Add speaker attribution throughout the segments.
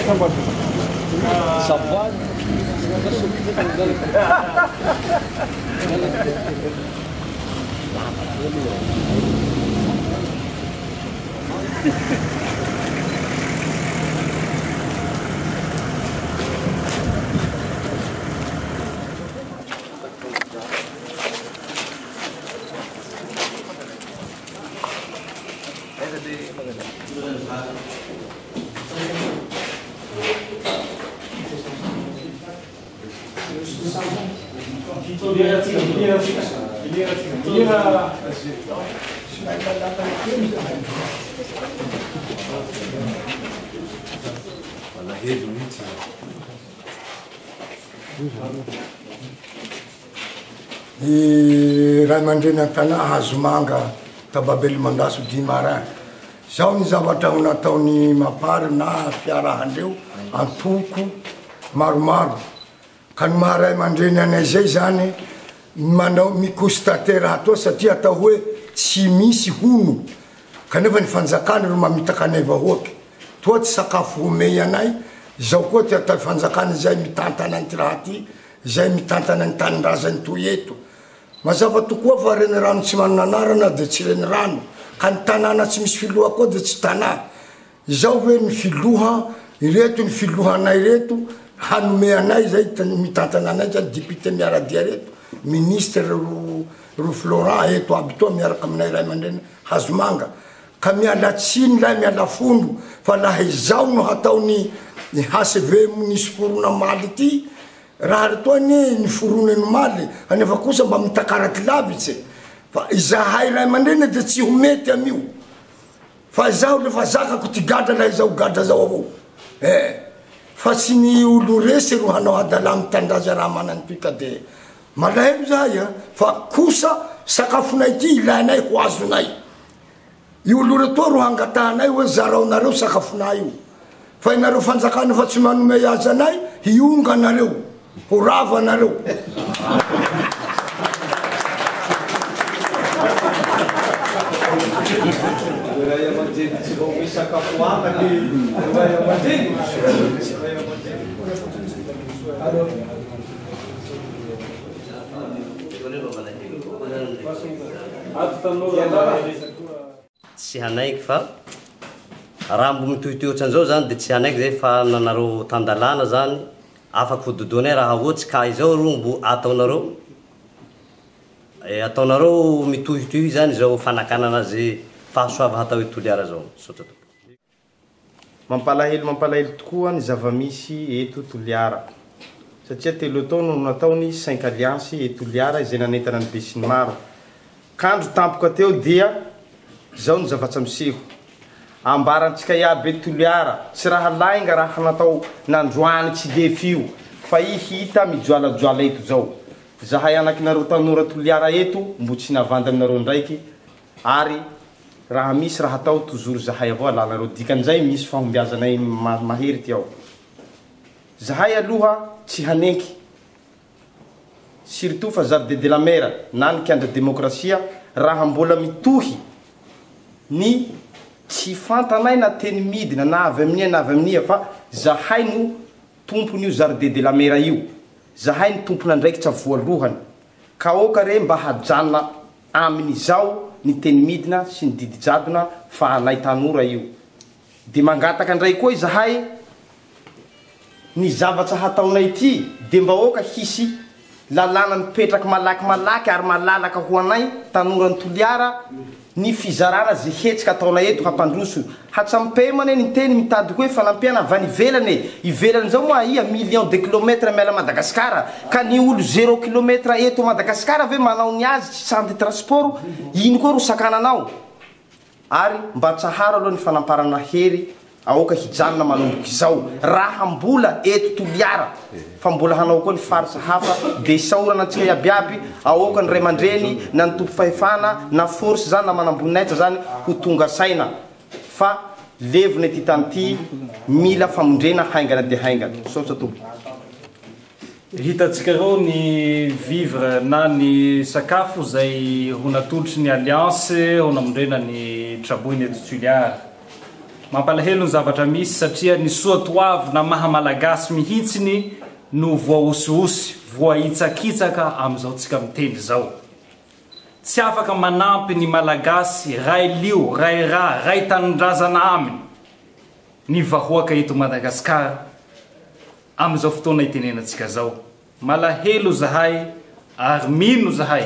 Speaker 1: Ray aman-dreny an-tanà Hazomanga Tababely Mandaso Dimara. Zao ny zavatra ho nataony Mapary na fiarahandreo antoko maromaro. Ka ny maharay aman-dreny anay zay zany manao mikonstate raha toa satria atao hoe tsy misy hono. Kanefa ny fanjakany ro mamitaka anay vahoaky. Toa tsy sakafo omey anay. Zao koa ty atao fanjakany zay mitantana ny raha ty, zay mitantana ny tanindrazany toy eto. Mazava tokoa fa reny rano tsy manana anarana dia tsy reny rano. Ka ny tanàna tsy misy filoha koa dia tsy tanà. Izao hoe ny filoha, ireto ny filohanay reto, hanome anay zay mitantana anay zay député miaradia reto, ministre ro Florent eto aby toa miaraka aminay ray aman-dreny Hazomanga. Ka miala tsiny lay miala fondo fa laha izao no hataony HCV nisy forona maly ty. Raha retoany ny foronany maly anefa kosa mba mitakaraky lavitsy. Fa izahay ray aman-dreny dia tsy ho mety amio. Fa izaho lefa zakako ty gadra laha izaho gadra zao avao. Fa tsy ny olo resy ro hanao hadalà mitandraza raha manany toy ka dia malahelo zahay fa kosa sakafonay ty ilainay ho azonay. I olo retoa ro hangatahanay hoe zaraonareo sakafonay io. Fa inareo fanjakana fa tsy manome azy anay, hionga anareo. Ho rava anareo.
Speaker 2: Tsy hanaiky fa raha mbo mitohitohy ohatran'izao zany dia tsy hanaiky zay fa nanareo tandalàna zany afaky hododonay raha ohatsy ka izao ro mbo ataonareo mitohitohy zany zao fanakanana azy fahasoava hatao hoe Toliara zao.
Speaker 3: Mampalahelo tokoa ny zava-misy eto Toliara satria telo taona no nataony 5 alliance eto Toliara izay nanentana ny be sy ny maro. Kandro tampoka teo dia zao ny zavatsy miseho ambarantsika iaby eto Toliara tsy raha lainga raha natao nandroany tsy de fio fa hita mijoalajoala eto zao. Zahay anakinareo tanora Toliara eto mbo tsy navandy aminareo ndraiky ary raha misy raha atao tozoro zahay avao alanareo dikan'izay misy fahombiazanay mahery ty ao. Zahay aloha tsy haneky surtout fa Jardin de la Mer na ny kiandra demokrasia raha mbola mitohy ny tsy fantanay na teny midina na avy aminia na avy aminia fa zahay no tompon'io Jardin de la Mer io. Zahay ny tompona ndraikitra voalohany. Ka oka re mba hajanona amin'izao ny teny midina sy ny didy jadona fa anay tanora io. Dia mangataka ndray koa izahay ny zavatra hataonay ty dia mba oka hisy lalàna mipetraky malaky ary malalaka ho anay tanora ny Toliara ny fizarana zay hetsika ataonay eto hampandroso. Hatsampemane ny teny mitady hoe fanampiana avy any ivelany zao moa ia million de kilomètres miala Madagasikara ka ny olo 0 kilomètre eto Madagasikara ve manao ny azy tsy sandy transport ino koa ro sakananao. Ary mba tsahara aloha ny fanamparana hery aoka hijanona manomboky izao raha mbola eto Toliara fa mbola hanao koa ny farsa hafa dia isaorana antsika iabiaby aoka ny ray aman-dreny na ny tompo fahefana na force zany na manamboninahitra zany ho tonga saina fa levona ty tany ty mila famondrena haingana dia haingana. Saotra tompo.
Speaker 4: Hitatsika reo ny vivre na ny sakafo zay ho natolotry ny alliance ho namondrena ny traboiny eto Toliara. mampalahelo ny zavatra misy satria ny soatoavy na mahamalagasy mihitsiny no voaosiosy voaitsakitsaka amin'izao tsika mitendry zao. Tsy afaka manampy ny malagasy ray lio, ray ra, ray tanindrazana aminy ny vahoaka eto Madagasikara amin'izao fotoana itenenantsika zao. Malahelo zahay ary mino zahay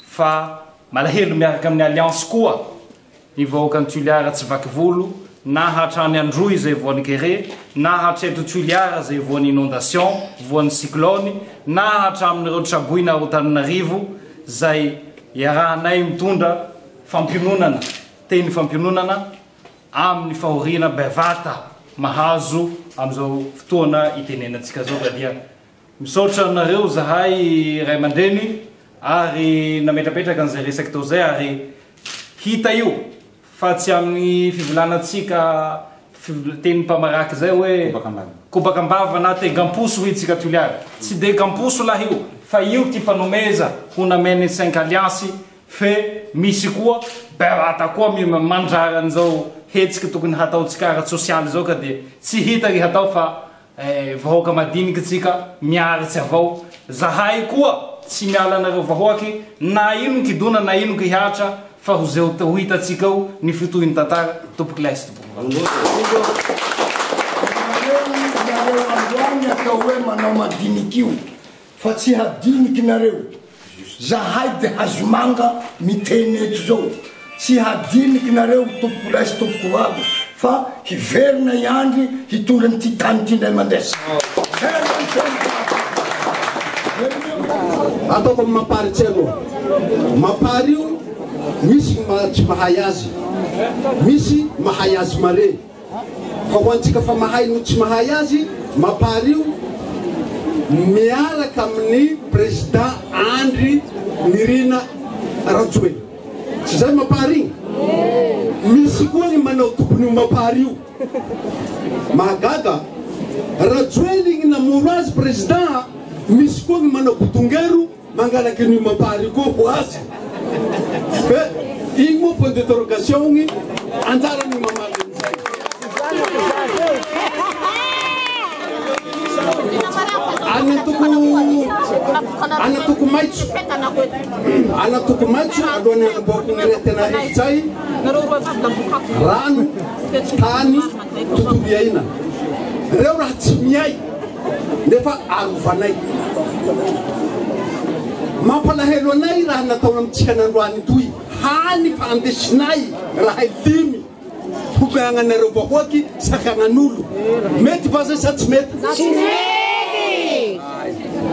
Speaker 4: fa malahelo miaraka amin'ny alliance koa ny vahoaka ny Toliara tsy vaky volo na hatrany androy izay voan'ny kere na hatreto Toliara izay voan'ny inondation, voan'ny cyclone na hatramin'ireo traboina ho Tananarivo zay iarahanay mitondra fampiononana, teny fampiononana amin'ny fahoriana bevata mahazo amin'izao fotoana itenenantsika zao ka dia misaotra anareo zahay ray aman-dreny ary nametrapetraka an'izay resaky tao zay ary hita io fa tsy amin'ny fivolanantsika teny mpamaraky zay hoe kobakambava na tegamposo hoitsika Toliara. Tsy de gamposo laha io fa io ty fanomeza ho nameny 5 alliance fe misy koa bevata koa mandrara an'izao hetsiky tokony hataotsika ara sosialy zao ka de tsy hita ry hatao fa vahoaka madiniky tsika miaritsy avao. Zahay koa tsy miala anareo vahoaky na ino ny kidona na ino ny hiatra fa ho zay ho hitatsika ao ny fitohin'ny tantara tompoky laisy
Speaker 1: androany atao hoe manao madiniky io fa tsy hadiniky nareo. Zahay de hazomanga miteny eto zao tsy hadiniky nareo tompoko laisy tompoko vavy fa hiverina iandry hitondra ny ty tany ty ndray mandesa.
Speaker 5: Ataoko amin'ny maparitsy aloha. Mapary io misy tsy mahay azy, misy mahay azy mare. Fa ho antsika fa mahay no tsy mahay azy, mapary io miaraka amin'ny président Andry Nirina Rajoelina. Tsy zay mapary igny? Misy koa ny manao tompon'io mapary io. Mahagaga Rajoelina igny namoro azy président, misy koa ny manao botongero mangalaky ny mapary koa ho azy. Fe igny moa point d'interrogation igny anjarany mamaly an'izay. Anatoko maitso alohan'ny anamboako ny retena zay rano, tany, tontolo iaina. Reo raha tsy miay nefa arovanay. Mampalahelo anay raha natao amintsika nandroany toy hany fa andesinay raha dimy hobeagnanareo vahoaky sakagnan'olo. Mety va zay sa tsy mety?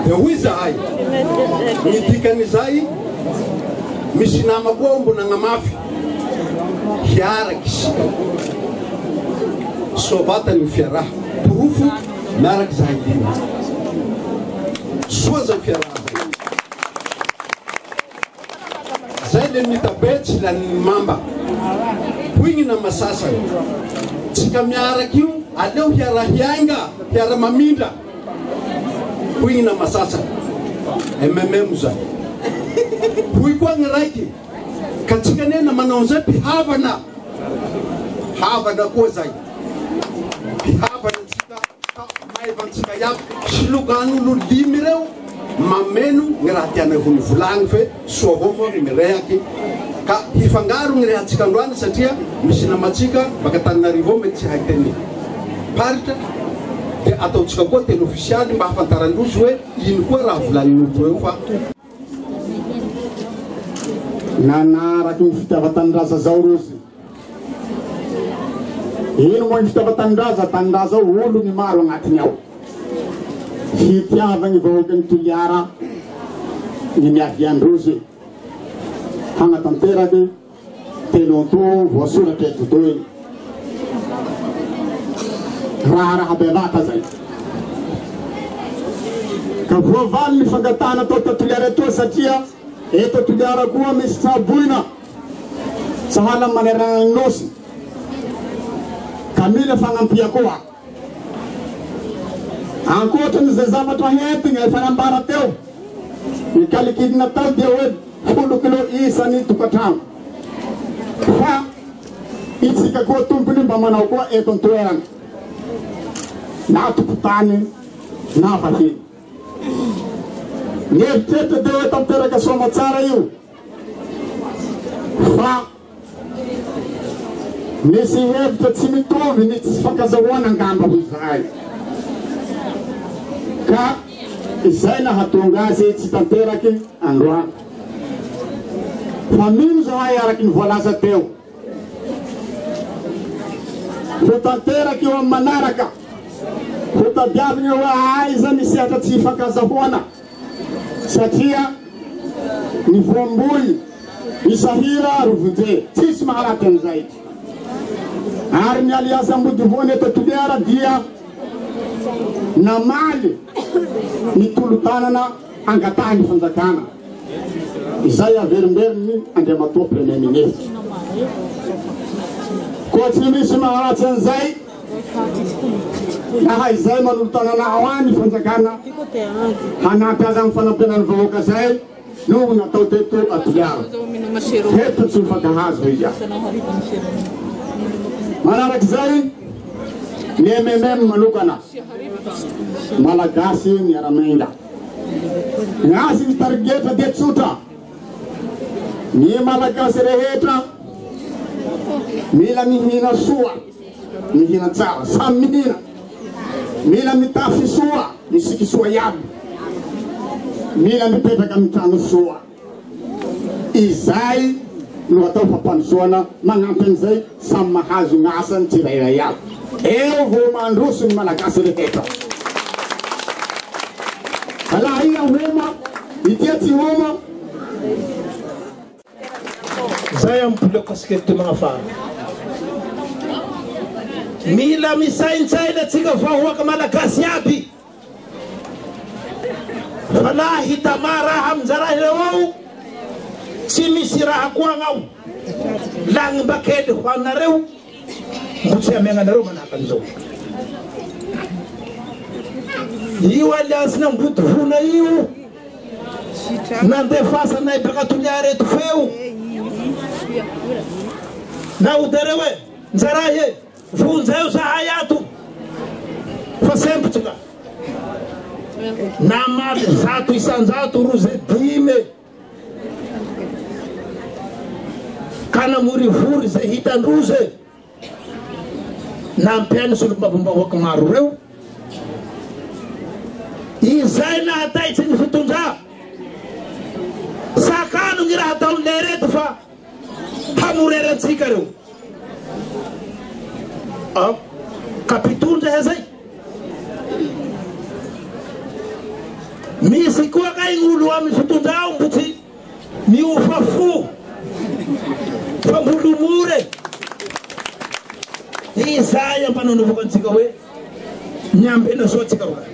Speaker 5: De hoy zahay midikan'izay misy nama koa mbo nagnamafy hiaraky sovatany ny fiaraha porofo miaraky zahay dimy soa zay fiaraha zay le mitabetsy la ny mamba hoigny na masasany tsika miaraky io aleo hiara hiainga hiara mamindra hoigny na masasany MMM zay hoy koa gny raiky ka tsika nena manao zay mpihavana havana koa zay mpihavana tsika maevantsika iaby silogan'olo dimy reo mameno gny raha tianay ho nivolagny fe soa avao moa gny mirehaky ka hifangaro gny rehatsika androany satria misy namatsika baka Tananarivo mety tsy haiteny paritra de ataotsika koa teny ofisialy mba hafantarandrozy hoe ino koa raha volanin'olo eo fa nanaraky ny fitiava-tanindraza zao rozy. Ino moa ny fitiava-tanindraza? Tanindraza ao olo ny maro agnatiny ao hitiava gny vahoaka ny Toliara ny miaviandrozy hagnatanteraky telonto voasoratra eto toy raha bevata zay ka voavaly ny fangatana atao ta Toliara etoa satria eto Toliara koa misy traboina sahala manerana ny nosy ka mila fagnampia koa ankoatran'izay zavatra hentigny efa nambara teo nikalikidina tao dia hoe 10 kilo isany tokatrano fa itsika koa tompony mba manao koa eto an-toerana na tompotany na vahiny ny eritreritra dia hoe tanteraka soma tsara io fa misy hevitra tsy mitovy ny tsy fankazahoana angamba ho izay ka izay nahatonga azy tsy tanteraky androany fa mino zahay araky ny voalaza teo ho tanteraky eo amin'ny manaraka ho tadiavina hoe aiza misy atra tsy fankazahoana satria ny voamboly ny sahira rovonje tsisy maharaty an'izay ary ny aliasa ambodivoany eto Toliara dia namaly ny tolo-tanana angatahany fanjakana izay averimberiny Andriamatoa premier ministre koa tsy misy maharatsy an'izay naha izay manolo-tanana ao any fanjakana hanampy azy amin'ny fanampianany vahoaka zay no natao teto a Toliara teto tsy mifankahazo izy manaraky zay ny MMM manokana malagasy miaramenga gn'azy ny targetra dia tsotra ny malagasy rehetra mila mihina soa mihina tsara samy mihina mila mitafy soa misiky soa iaby mila mipetraka amin'ny trano soa izay no atao fampandrosoana magnampy an'izay samy mahazo gn'asany tsirairay aby eo vo mandroso ny malagasy rehetra alaha ina homa itia tsy homa
Speaker 6: zay ambola kasikety magnafara mila misaintsaina atsika vahoaka malagasy aby fa la hitama raha aminjarahireo ao tsy misy raha koa agnao lagny mbakely ho anareo mbo tsy amiagnanareo manahaka an'izao io aliansina ambody vona io nandefasanay baka Toliara eto feo na odareo e njarahy e vonjay zahay ato fa sempotsy ka namaly zato isanjato roze dime ka namorivory zay hitandroze nampiany solom-bavombahoaky maro reo izay nahataitsy ny fitondra sakano gny raha ataon'le reto fa hamorerantsika reo kapitondra he zay misy koa kay gn'olo amin'ny fitondra ao mbo tsy miofa fo fa mbolomory izay ampananaovako antsika hoe miambena soa atsika roa